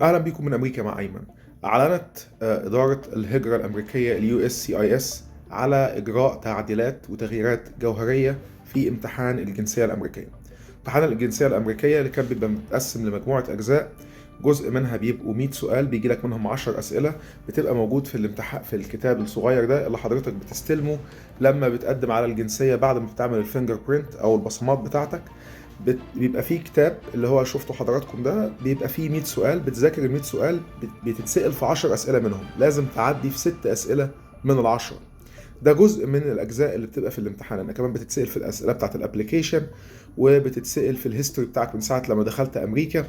أهلا بكم من أمريكا مع أيمن. أعلنت إدارة الهجرة الأمريكية USCIS على إجراء تعديلات وتغييرات جوهرية في امتحان الجنسية الأمريكية. امتحان الجنسية الأمريكية اللي كان بيبقى متقسم لمجموعة أجزاء، جزء منها بيبقوا 100 سؤال بيجي لك منهم 10 أسئلة، بتبقى موجود في الامتحان في الكتاب الصغير ده اللي حضرتك بتستلمه لما بتقدم على الجنسية بعد ما بتعمل الفينجر برينت أو البصمات بتاعتك. بيبقى فيه كتاب اللي هو شفتوا حضراتكم ده، بيبقى فيه 100 سؤال، بتذاكر ال 100 سؤال، بتتسأل في 10 أسئلة منهم، لازم تعدي في 6 أسئلة من ال10. ده جزء من الأجزاء اللي بتبقى في الامتحان. أنا كمان بتتسأل في الأسئلة بتاعت الابليكيشن، وبتتسأل في الهيستوري بتاعك من ساعة لما دخلت أمريكا.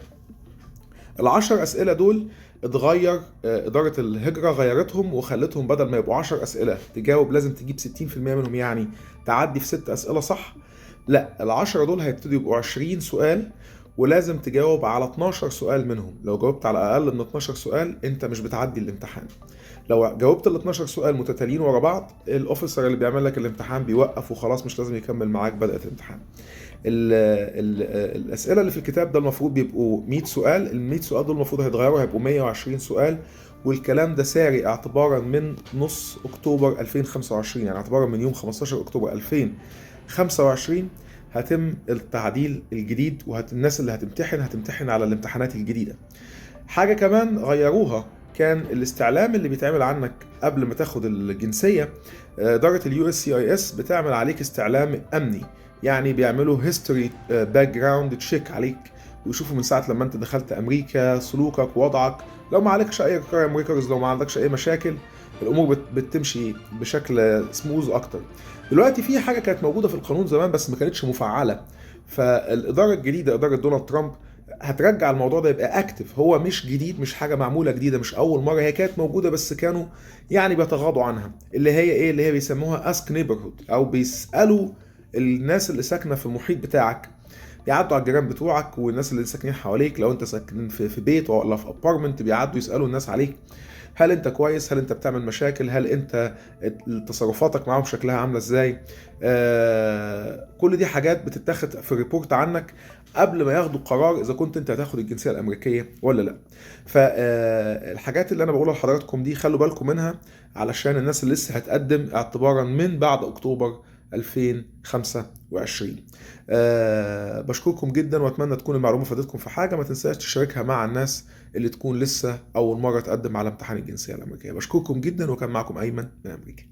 ال10 أسئلة دول اتغير، إدارة الهجرة غيرتهم وخلتهم بدل ما يبقوا 10 أسئلة تجاوب لازم تجيب 60% منهم، يعني تعدي في 6 أسئلة صح. لا، ال10 دول هيبتدوا يبقوا 20 سؤال، ولازم تجاوب على 12 سؤال منهم. لو جاوبت على أقل من 12 سؤال أنت مش بتعدي الامتحان. لو جاوبت ال 12 سؤال متتاليين ورا بعض، الأوفيسر اللي بيعمل لك الامتحان بيوقف وخلاص، مش لازم يكمل معاك، بدأت الامتحان. الاسئله اللي في الكتاب ده المفروض بيبقوا 100 سؤال، ال 100 سؤال دول المفروض هيتغيروا هيبقوا 120 سؤال، والكلام ده ساري اعتبارا من نص اكتوبر 2025، يعني اعتبارا من يوم 15 اكتوبر 2025 هتم التعديل الجديد، والناس اللي هتمتحن على الامتحانات الجديده. حاجه كمان غيروها، كان الاستعلام اللي بيتعمل عنك قبل ما تاخد الجنسيه، إدارة USCIS بتعمل عليك استعلام أمني، يعني بيعملوا هيستوري باك جراوند تشيك عليك، ويشوفوا من ساعة لما أنت دخلت أمريكا سلوكك وضعك. لو ما عليكش أي كرايم ريكوردز، لو ما عندكش أي مشاكل، الأمور بتمشي بشكل سموز أكتر. دلوقتي في حاجة كانت موجودة في القانون زمان بس ما كانتش مفعلة، فالإدارة الجديدة إدارة دونالد ترامب هترجع الموضوع ده يبقى اكتف. هو مش جديد، مش حاجه معموله جديده، مش اول مره، هي كانت موجوده بس كانوا يعني بيتغاضوا عنها. اللي هي ايه؟ اللي هي بيسموها اسك نيبرهود، او بيسالوا الناس اللي ساكنه في المحيط بتاعك، بيعدوا على الجيران بتوعك والناس اللي ساكنين حواليك. لو انت ساكن في بيت ولا في ابارتمنت، بيعدوا يسالوا الناس عليك، هل انت كويس، هل انت بتعمل مشاكل، هل انت تصرفاتك معاهم شكلها عامله ازاي. كل دي حاجات بتتاخد في ريبورت عنك قبل ما ياخدوا قرار اذا كنت انت هتاخد الجنسيه الامريكيه ولا لا. فالحاجات اللي انا بقولها لحضراتكم دي خلوا بالكم منها، علشان الناس اللي لسه هتقدم اعتبارا من بعد اكتوبر 2025. بشكركم جدا، واتمنى تكون المعلومه فادتكم في حاجه. ما تنساش تشاركها مع الناس اللي تكون لسه اول مره تقدم على امتحان الجنسيه الامريكيه. بشكركم جدا، وكان معكم ايمن من امريكا.